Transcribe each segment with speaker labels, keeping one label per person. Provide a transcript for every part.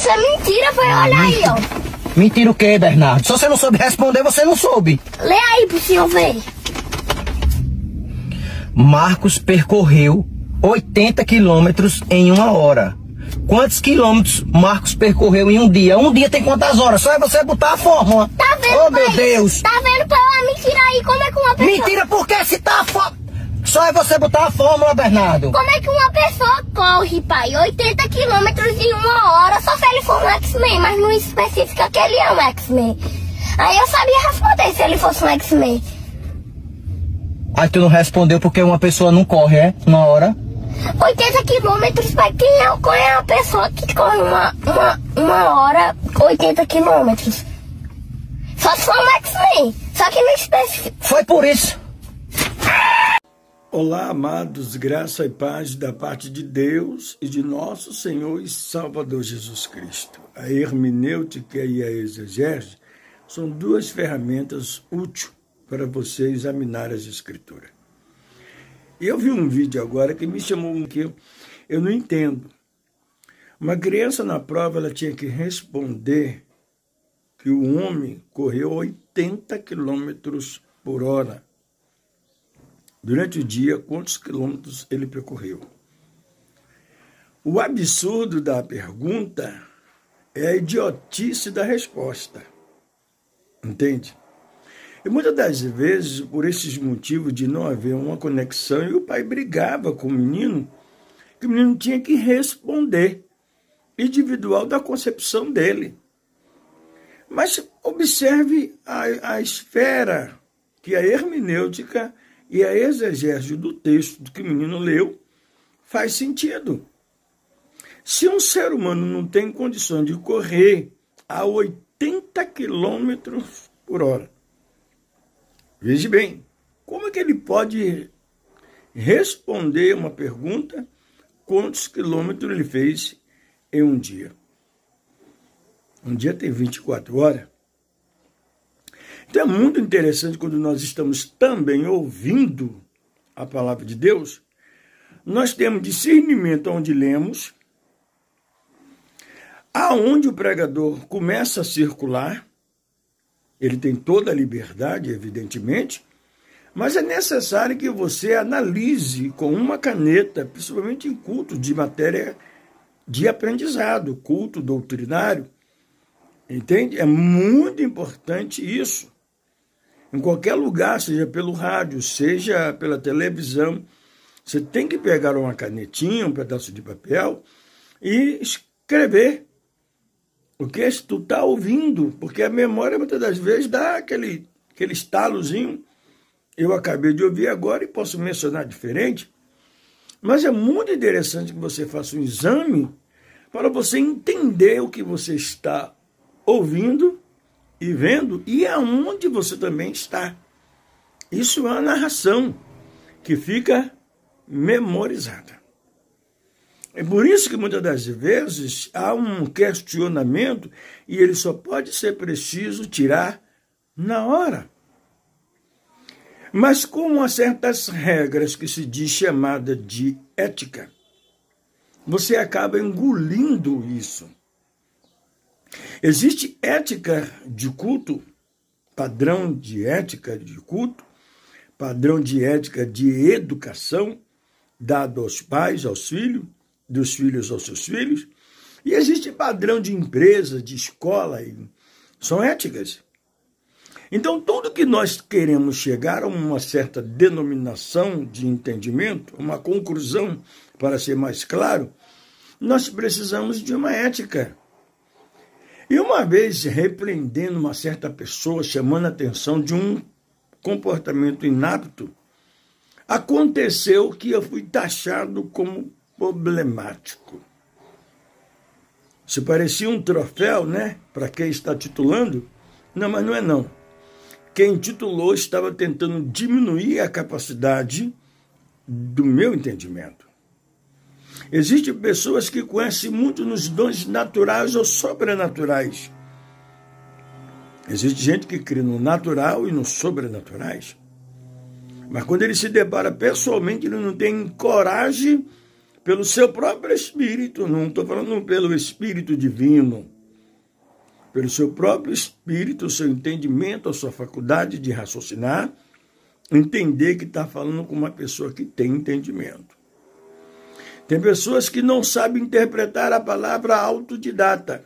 Speaker 1: Isso é mentira, foi. Olha aí, ó.
Speaker 2: Mentira o quê, Bernardo? Se você não soube responder, você não soube.
Speaker 1: Lê aí pro senhor ver.
Speaker 2: Marcos percorreu 80 quilômetros em 1 hora. Quantos quilômetros Marcos percorreu em um dia? Um dia tem quantas horas? Só é você botar a fórmula.
Speaker 1: Tá vendo,
Speaker 2: Oh, meu Deus.
Speaker 1: Tá vendo pra uma mentira aí? Como é que uma pessoa...
Speaker 2: Mentira por quê? Se tá a fórmula... Só é você botar a fórmula, Bernardo.
Speaker 1: Como é que uma pessoa corre, pai, 80 quilômetros em 1 hora, só se ele for um X-Men, mas não especifica que ele é um X-Men. Aí eu sabia responder se ele fosse um X-Men.
Speaker 2: Aí tu não respondeu porque uma pessoa não corre, é? 1 hora?
Speaker 1: 80 quilômetros, pai, qual é a pessoa que corre uma hora 80 quilômetros? Só se for um X-Men, só que não especifica.
Speaker 2: Foi por isso.
Speaker 3: Olá, amados, graça e paz da parte de Deus e de nosso Senhor e Salvador Jesus Cristo. A hermenêutica e a exegese são duas ferramentas úteis para você examinar as Escrituras. E eu vi um vídeo agora que me chamou que eu não entendo. Uma criança na prova ela tinha que responder que o homem correu 80 quilômetros por hora. Durante o dia, quantos quilômetros ele percorreu? O absurdo da pergunta é a idiotice da resposta. Entende? E muitas das vezes, por esses motivos de não haver uma conexão, e o pai brigava com o menino, que o menino tinha que responder, individual da concepção dele. Mas observe a esfera que a hermenêutica e a exegese do texto que o menino leu faz sentido. Se um ser humano não tem condição de correr a 80 quilômetros por hora, veja bem, como é que ele pode responder uma pergunta quantos quilômetros ele fez em um dia? Um dia tem 24 horas. Então é muito interessante quando nós estamos também ouvindo a palavra de Deus, nós temos discernimento onde lemos, aonde o pregador começa a circular, ele tem toda a liberdade, evidentemente, mas é necessário que você analise com uma caneta, principalmente em culto de matéria de aprendizado, culto doutrinário, entende? É muito importante isso. Em qualquer lugar, seja pelo rádio, seja pela televisão, você tem que pegar uma canetinha, um pedaço de papel e escrever o que tu está ouvindo, porque a memória muitas das vezes dá aquele estalozinho. Eu acabei de ouvir agora e posso mencionar diferente, mas é muito interessante que você faça um exame para você entender o que você está ouvindo e vendo, e aonde você também está. Isso é uma narração que fica memorizada. É por isso que muitas das vezes há um questionamento e ele só pode ser preciso tirar na hora. Mas com umas certas regras que se diz chamada de ética, você acaba engolindo isso. Existe ética de culto, padrão de ética de culto, padrão de ética de educação, dado aos pais, aos filhos, dos filhos aos seus filhos, e existe padrão de empresa, de escola, são éticas. Então, tudo que nós queremos chegar a uma certa denominação de entendimento, uma conclusão, para ser mais claro, nós precisamos de uma ética. E uma vez repreendendo uma certa pessoa, chamando a atenção de um comportamento inapto, aconteceu que eu fui taxado como problemático. Se parecia um troféu, né, para quem está titulando, não, mas não é não. Quem titulou estava tentando diminuir a capacidade do meu entendimento. Existem pessoas que conhecem muito nos dons naturais ou sobrenaturais. Existe gente que crê no natural e no sobrenaturais. Mas quando ele se depara pessoalmente, ele não tem coragem pelo seu próprio espírito, não estou falando pelo espírito divino, pelo seu próprio espírito, o seu entendimento, a sua faculdade de raciocinar, entender que está falando com uma pessoa que tem entendimento. Tem pessoas que não sabem interpretar a palavra autodidata.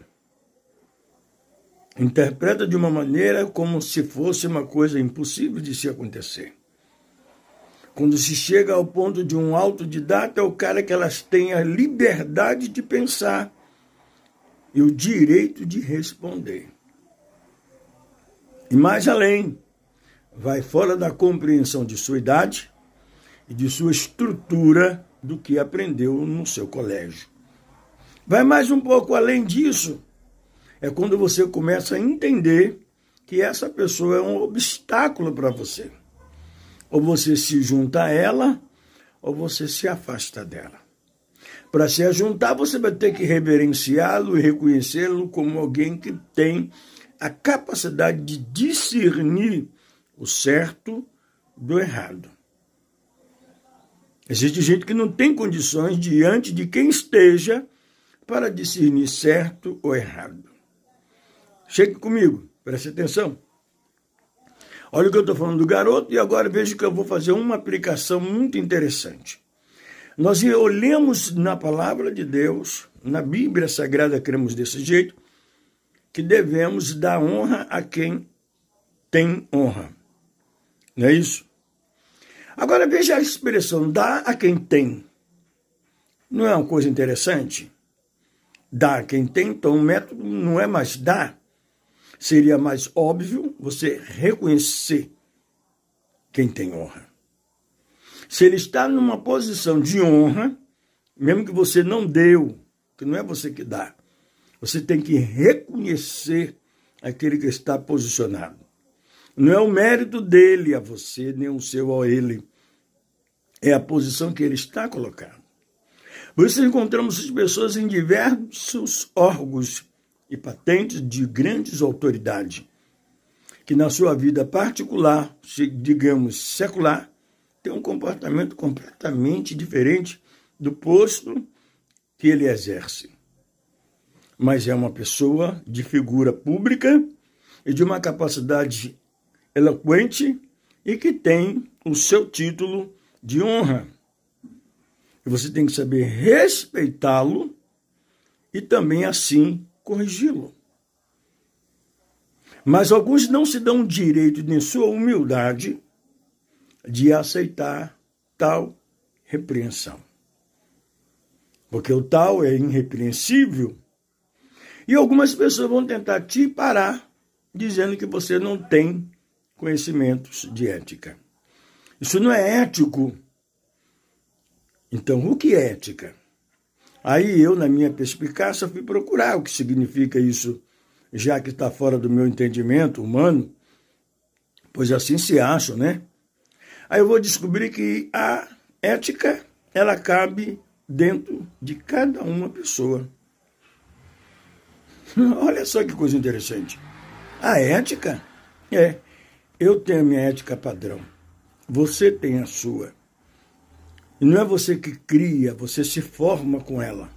Speaker 3: Interpreta de uma maneira como se fosse uma coisa impossível de se acontecer. Quando se chega ao ponto de um autodidata, é o cara que elas têm a liberdade de pensar e o direito de responder. E mais além, vai fora da compreensão de sua idade e de sua estrutura do que aprendeu no seu colégio. Vai mais um pouco além disso, é quando você começa a entender que essa pessoa é um obstáculo para você. Ou você se junta a ela, ou você se afasta dela. Para se ajuntar, você vai ter que reverenciá-lo e reconhecê-lo como alguém que tem a capacidade de discernir o certo do errado. Existe gente que não tem condições diante de quem esteja para discernir certo ou errado. Chegue comigo, preste atenção. Olha o que eu estou falando do garoto e agora veja que eu vou fazer uma aplicação muito interessante. Nós olhamos na palavra de Deus, na Bíblia Sagrada, cremos desse jeito, que devemos dar honra a quem tem honra. Não é isso? Agora veja a expressão, dar a quem tem. Não é uma coisa interessante? Dar a quem tem, então o método não é mais dar. Seria mais óbvio você reconhecer quem tem honra. Se ele está numa posição de honra, mesmo que você não deu, que não é você que dá, você tem que reconhecer aquele que está posicionado. Não é o mérito dele a você, nem o seu a ele. É a posição que ele está colocado. Por isso encontramos as pessoas em diversos órgãos e patentes de grandes autoridades, que na sua vida particular, digamos secular, tem um comportamento completamente diferente do posto que ele exerce. Mas é uma pessoa de figura pública e de uma capacidade eloquente e que tem o seu título de honra. E você tem que saber respeitá-lo e também assim corrigi-lo. Mas alguns não se dão o direito, nem sua humildade, de aceitar tal repreensão. Porque o tal é irrepreensível. E algumas pessoas vão tentar te parar, dizendo que você não tem conhecimentos de ética. Isso não é ético. Então, o que é ética? Aí eu, na minha perspicácia, fui procurar o que significa isso, já que está fora do meu entendimento humano, pois assim se acha, né? Aí eu vou descobrir que a ética, ela cabe dentro de cada uma pessoa. Olha só que coisa interessante. A ética eu tenho a minha ética padrão, você tem a sua. E não é você que cria, você se forma com ela.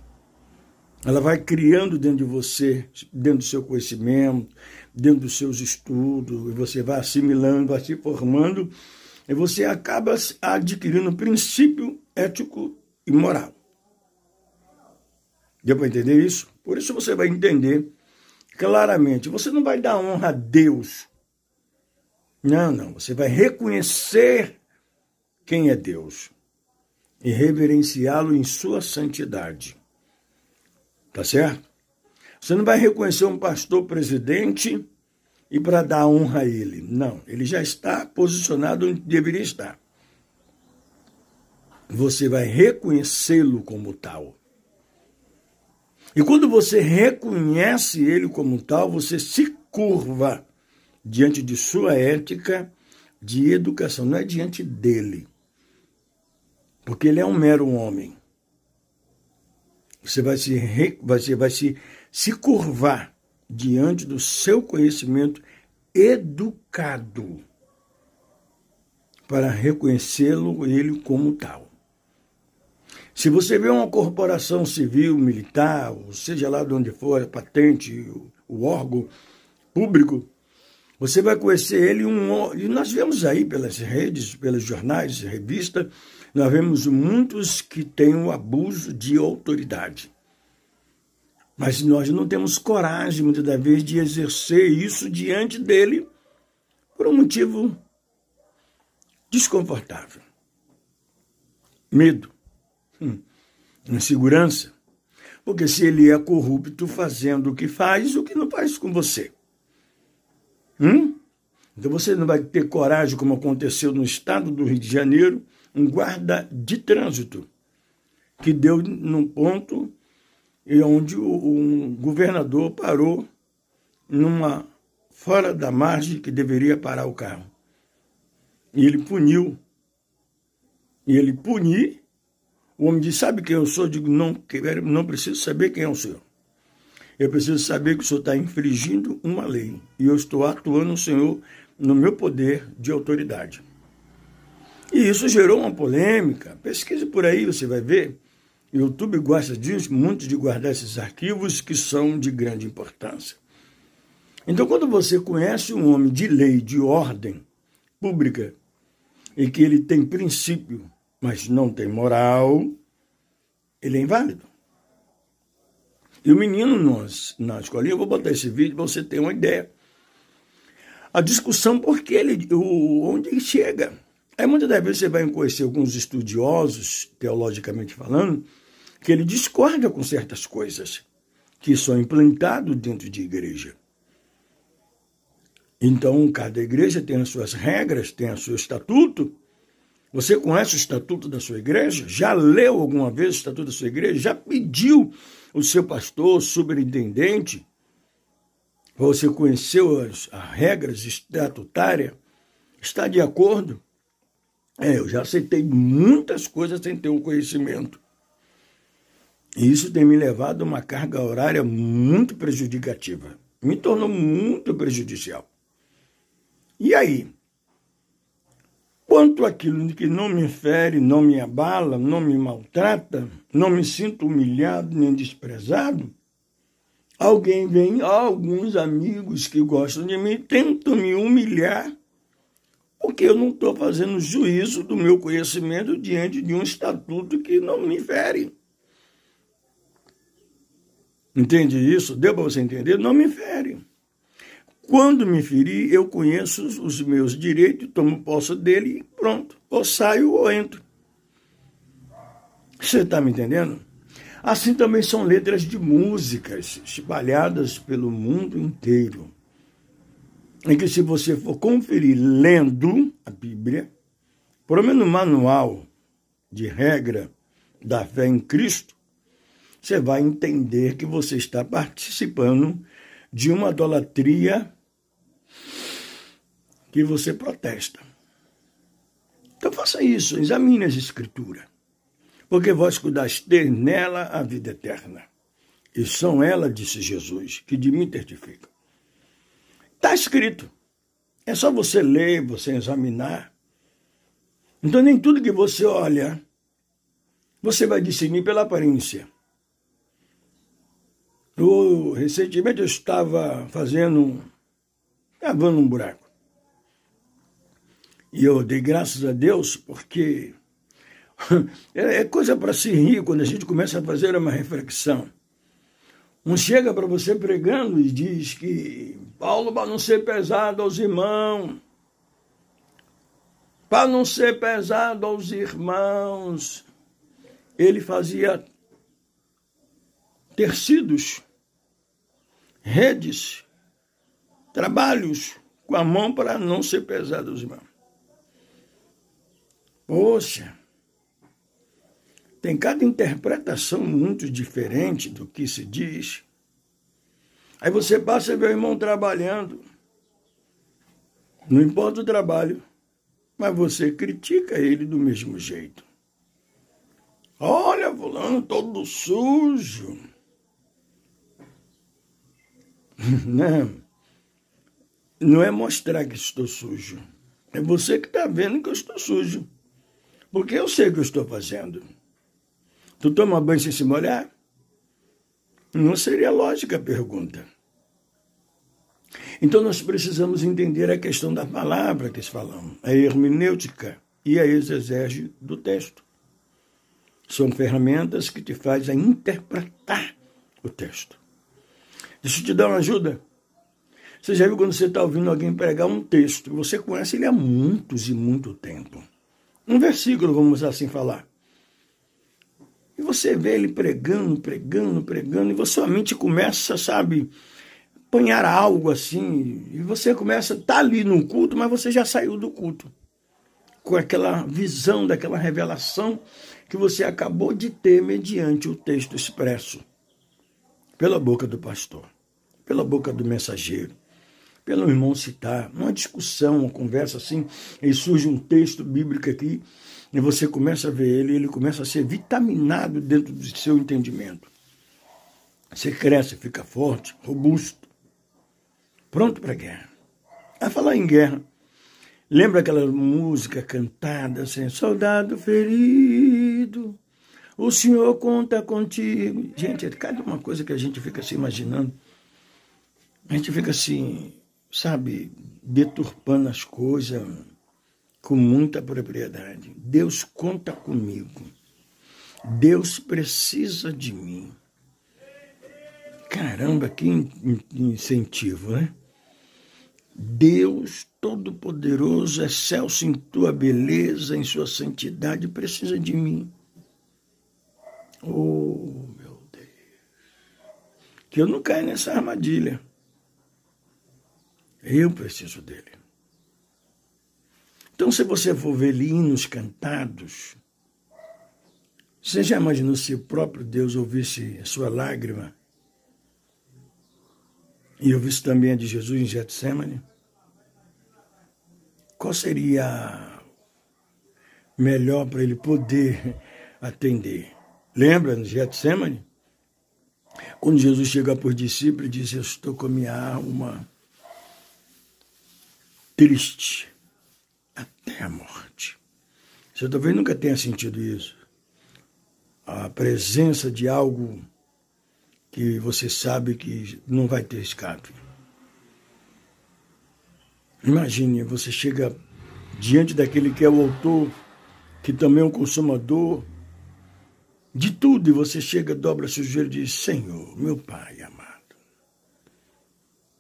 Speaker 3: Ela vai criando dentro de você, dentro do seu conhecimento, dentro dos seus estudos, e você vai assimilando, vai se formando, e você acaba adquirindo um princípio ético e moral. Deu para entender isso? Por isso você vai entender claramente. Você não vai dar honra a Deus. Não. Você vai reconhecer quem é Deus e reverenciá-lo em sua santidade. Tá certo? Você não vai reconhecer um pastor presidente e para dar honra a ele. Não, ele já está posicionado onde deveria estar. Você vai reconhecê-lo como tal. E quando você reconhece ele como tal, você se curva diante de sua ética de educação, não é diante dele. Porque ele é um mero homem. Você vai se curvar diante do seu conhecimento educado para reconhecê-lo ele como tal. Se você vê uma corporação civil, militar, ou seja lá de onde for, a patente, o órgão público, você vai conhecer ele, e nós vemos aí pelas redes, pelos jornais, revistas, nós vemos muitos que têm o abuso de autoridade. Mas nós não temos coragem, muitas das vezes, de exercer isso diante dele por um motivo desconfortável. Medo. Insegurança. Porque se ele é corrupto fazendo o que não faz com você. Então você não vai ter coragem, como aconteceu no estado do Rio de Janeiro, um guarda de trânsito que deu num ponto onde um governador parou fora da margem que deveria parar o carro. E ele puniu. E ele punir, o homem disse, sabe quem eu sou? Eu digo, não preciso saber quem é o senhor. Eu preciso saber que o senhor está infringindo uma lei. E eu estou atuando, senhor, no meu poder de autoridade. E isso gerou uma polêmica. Pesquise por aí, você vai ver. O YouTube gosta disso, muito de guardar esses arquivos que são de grande importância. Então, quando você conhece um homem de lei, de ordem pública, e que ele tem princípio, mas não tem moral, ele é inválido. E o menino na escolinha, eu vou botar esse vídeo para você ter uma ideia. A discussão, porque onde ele chega. Aí muitas das vezes você vai conhecer alguns estudiosos, teologicamente falando, que ele discorda com certas coisas que são implantadas dentro de igreja. Então, cada igreja tem as suas regras, tem o seu estatuto. Você conhece o estatuto da sua igreja? Já leu alguma vez o estatuto da sua igreja? Já pediu o seu pastor, superintendente? Você conheceu as regras estatutárias? Está de acordo? Eu já aceitei muitas coisas sem ter o conhecimento. E isso tem me levado a uma carga horária muito prejudicativa. Me tornou muito prejudicial. E aí? Quanto àquilo que não me fere, não me abala, não me maltrata, não me sinto humilhado nem desprezado, alguns amigos que gostam de mim tentam me humilhar porque eu não estou fazendo juízo do meu conhecimento diante de um estatuto que não me fere. Entende isso? Deu para você entender? Não me fere. Quando me ferir, eu conheço os meus direitos, tomo posse dele e pronto. Ou saio ou entro. Você está me entendendo? Assim também são letras de músicas espalhadas pelo mundo inteiro. Em que se você for conferir lendo a Bíblia, pelo menos no manual de regra da fé em Cristo, você vai entender que você está participando de uma idolatria que você protesta. Então faça isso, examine as Escrituras, porque vós cuidaste ter nela a vida eterna. E são ela, disse Jesus, que de mim testifica. Está escrito. É só você ler, você examinar. Então nem tudo que você olha, você vai discernir pela aparência. Recentemente eu estava cavando um buraco. E eu dei graças a Deus porque é coisa para se rir quando a gente começa a fazer uma reflexão. Um chega para você pregando e diz que Paulo, para não ser pesado aos irmãos, ele fazia tecidos, redes, trabalhos com a mão para não ser pesado aos irmãos. Poxa, tem cada interpretação muito diferente do que se diz. Aí você passa a ver o irmão trabalhando. Não importa o trabalho, mas você critica ele do mesmo jeito. Olha, fulano todo sujo. Não é mostrar que estou sujo. É você que está vendo que eu estou sujo. Porque eu sei o que eu estou fazendo. Tu toma banho sem se molhar? Não seria lógica a pergunta. Então nós precisamos entender a questão da palavra que falamos, a hermenêutica e a exegese do texto. São ferramentas que te fazem interpretar o texto. Deixa eu te dar uma ajuda. Você já viu quando você está ouvindo alguém pregar um texto, você conhece ele há muitos e muito tempo. Um versículo, vamos assim falar. E você vê ele pregando, e sua mente começa, sabe, apanhar algo assim, e você começa a estar ali no culto, mas você já saiu do culto. Com aquela visão, daquela revelação que você acabou de ter mediante o texto expresso. Pela boca do pastor, pela boca do mensageiro, pelo irmão citar, uma discussão, uma conversa assim, e surge um texto bíblico aqui, e você começa a ver ele, e ele começa a ser vitaminado dentro do seu entendimento. Você cresce, fica forte, robusto, pronto para a guerra. A falar em guerra, lembra aquela música cantada assim, soldado ferido, o Senhor conta contigo. Gente, é cada uma coisa que a gente fica se imaginando. A gente fica assim, sabe, deturpando as coisas com muita propriedade. Deus conta comigo. Deus precisa de mim. Caramba, que incentivo, né? Deus Todo-Poderoso, excelso em tua beleza, em sua santidade, precisa de mim. Oh, meu Deus. Que eu não caia nessa armadilha. Eu preciso dele. Então, se você for ver hinos cantados, você já imaginou se o próprio Deus ouvisse a sua lágrima e ouvisse também a de Jesus em Getsemane? Qual seria melhor para ele poder atender? Lembra no Getsemane? Quando Jesus chega para os discípulos e diz, eu estou com a minha alma triste até a morte. Você talvez nunca tenha sentido isso. A presença de algo que você sabe que não vai ter escape. Imagine, você chega diante daquele que é o autor, que também é um consumador de tudo, e você chega, dobra seu joelho e diz, Senhor, meu Pai amado,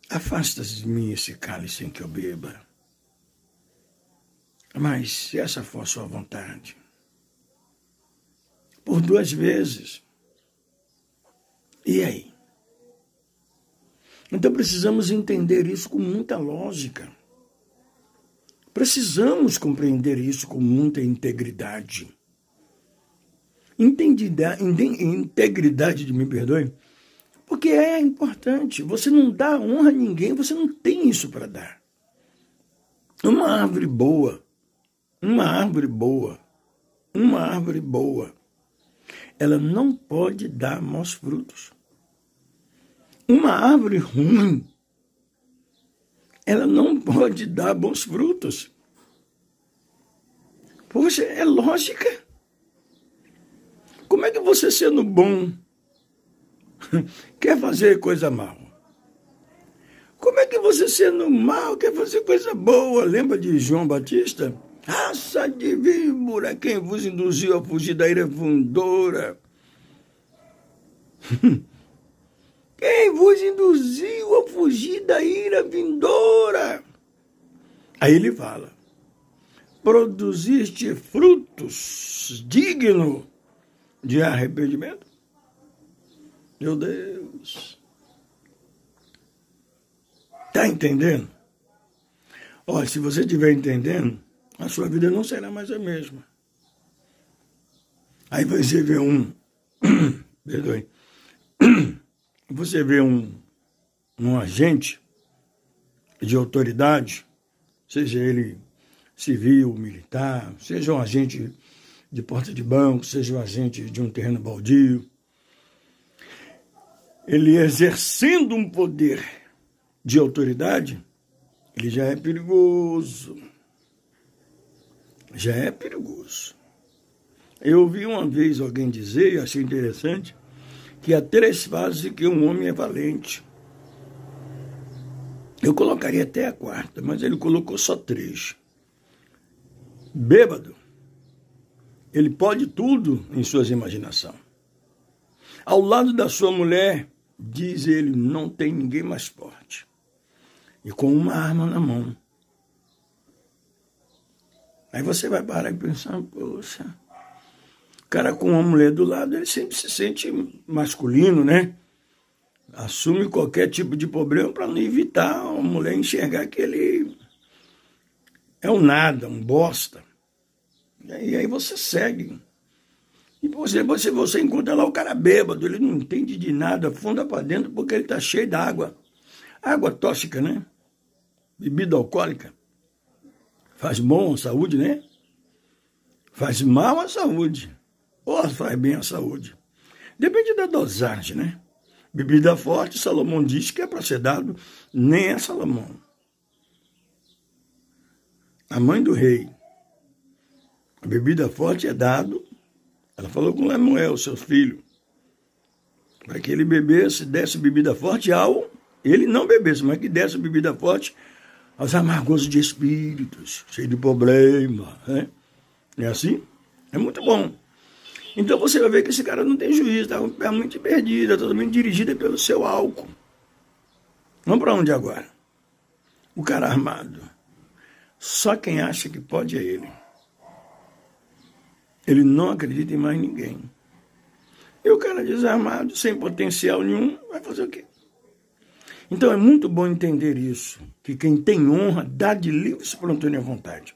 Speaker 3: afasta de mim esse cálice em que eu beba. Mas se essa for a sua vontade, por 2 vezes, e aí? Então precisamos entender isso com muita lógica. Precisamos compreender isso com muita integridade. Integridade, me perdoe, porque é importante. Você não dá honra a ninguém, você não tem isso para dar. Uma árvore boa, ela não pode dar maus frutos. Uma árvore ruim, ela não pode dar bons frutos. Poxa, é lógica. Como é que você, sendo bom, quer fazer coisa mal? Como é que você, sendo mal, quer fazer coisa boa? Lembra de João Batista? Raça de víbora, quem vos induziu a fugir da ira vindoura? Quem vos induziu a fugir da ira vindoura? Aí ele fala, produziste frutos dignos de arrependimento? Meu Deus. Está entendendo? Olha, se você estiver entendendo, a sua vida não será mais a mesma. Aí você vê perdoe, você vê um agente de autoridade, seja ele civil, militar, seja um agente de porta de banco, seja um agente de um terreno baldio, ele exercendo um poder de autoridade, ele já é perigoso. Já é perigoso. Eu ouvi uma vez alguém dizer, e achei interessante, que há 3 fases em que um homem é valente. Eu colocaria até a 4ª, mas ele colocou só 3. Bêbado, ele pode tudo em suas imaginações. Ao lado da sua mulher, diz ele, não tem ninguém mais forte. E com uma arma na mão. Aí você vai parar e pensar, poxa, o cara com uma mulher do lado, ele sempre se sente masculino, né? Assume qualquer tipo de problema para não evitar a mulher enxergar que ele é um nada, um bosta. E aí você segue. E você encontra lá o cara bêbado, ele não entende de nada, afunda para dentro porque ele está cheio d'água. Água tóxica, né? Bebida alcoólica. Faz bom à saúde, né? Faz mal à saúde. Ou faz bem à saúde. Depende da dosagem, né? Bebida forte, Salomão diz que é para ser dado nem a Salomão. A mãe do rei. A bebida forte é dado. Ela falou com Lemuel, seu filho, para que ele bebesse, desse bebida forte ele não bebesse, mas que desse bebida forte aos amargosos de espíritos, cheio de problema, né? É assim? É muito bom. Então você vai ver que esse cara não tem juízo, está com a mente perdida, totalmente dirigida pelo seu álcool. Vamos para onde agora? O cara armado. Só quem acha que pode é ele. Ele não acredita em mais ninguém. E o cara desarmado, sem potencial nenhum, vai fazer o quê? Então é muito bom entender isso, que quem tem honra dá de livre e espontânea vontade.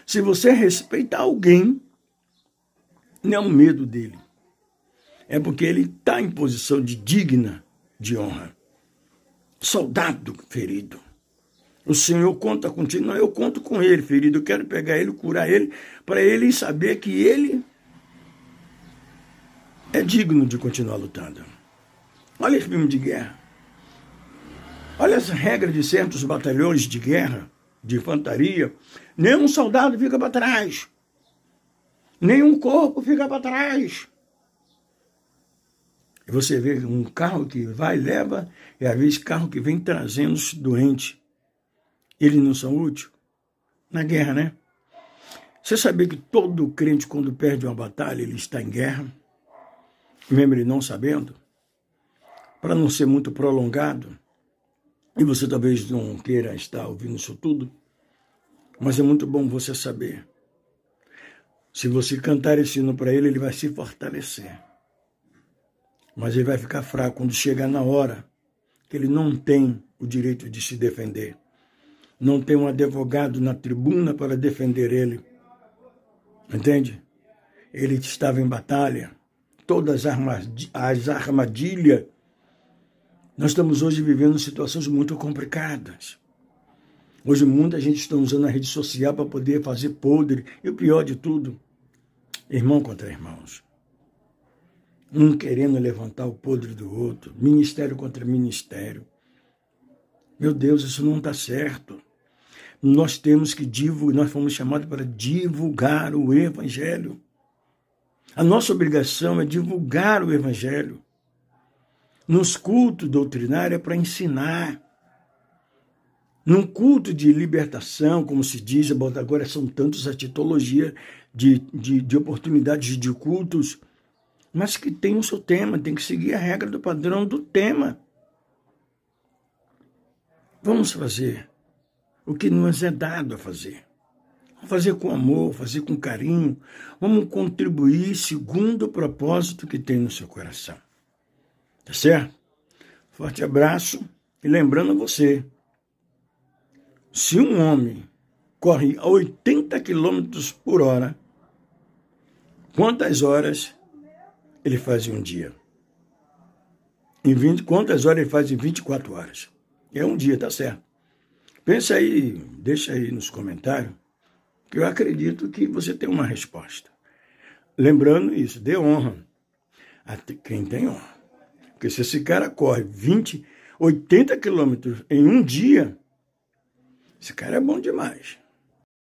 Speaker 3: Se você respeitar alguém, não é um medo dele. É porque ele está em posição de digna de honra. Soldado ferido. O Senhor conta contigo. Não, eu conto com ele, ferido. Eu quero pegar ele, curar ele, para ele saber que ele é digno de continuar lutando. Olha esse filme de guerra. Olha essa regra de certos batalhões de guerra, de infantaria. Nenhum soldado fica para trás. Nenhum corpo fica para trás. E você vê um carro que vai e leva, e às vezes carro que vem trazendo os doentes. Eles não são úteis? Na guerra, né? Você sabia que todo crente, quando perde uma batalha, ele está em guerra? Mesmo ele não sabendo? Para não ser muito prolongado, e você talvez não queira estar ouvindo isso tudo, mas é muito bom você saber. Se você cantar esse hino para ele, ele vai se fortalecer. Mas ele vai ficar fraco quando chegar na hora que ele não tem o direito de se defender. Não tem um advogado na tribuna para defender ele. Entende? Ele estava em batalha. Todas as armadilhas. Nós estamos hoje vivendo situações muito complicadas. Hoje muita gente está usando a rede social para poder fazer podre. E o pior de tudo, irmão contra irmãos. Um querendo levantar o podre do outro. Ministério contra ministério. Meu Deus, isso não está certo. Nós temos que divulgar, nós fomos chamados para divulgar o Evangelho. A nossa obrigação é divulgar o Evangelho. Nos cultos doutrinários é para ensinar. Num culto de libertação, como se diz, agora são tantos a titologia de oportunidades de cultos, mas que tem o seu tema, tem que seguir a regra do padrão do tema. Vamos fazer o que nos é dado a fazer. Vamos fazer com amor, fazer com carinho. Vamos contribuir segundo o propósito que tem no seu coração. Tá certo? Forte abraço. E lembrando a você, se um homem corre a 80 km por hora, quantas horas ele faz em um dia? Quantas horas ele faz em 24 horas? É um dia, tá certo? Pensa aí, deixa aí nos comentários, que eu acredito que você tem uma resposta. Lembrando isso, dê honra a quem tem honra. Porque se esse cara corre 80 quilômetros em um dia, esse cara é bom demais.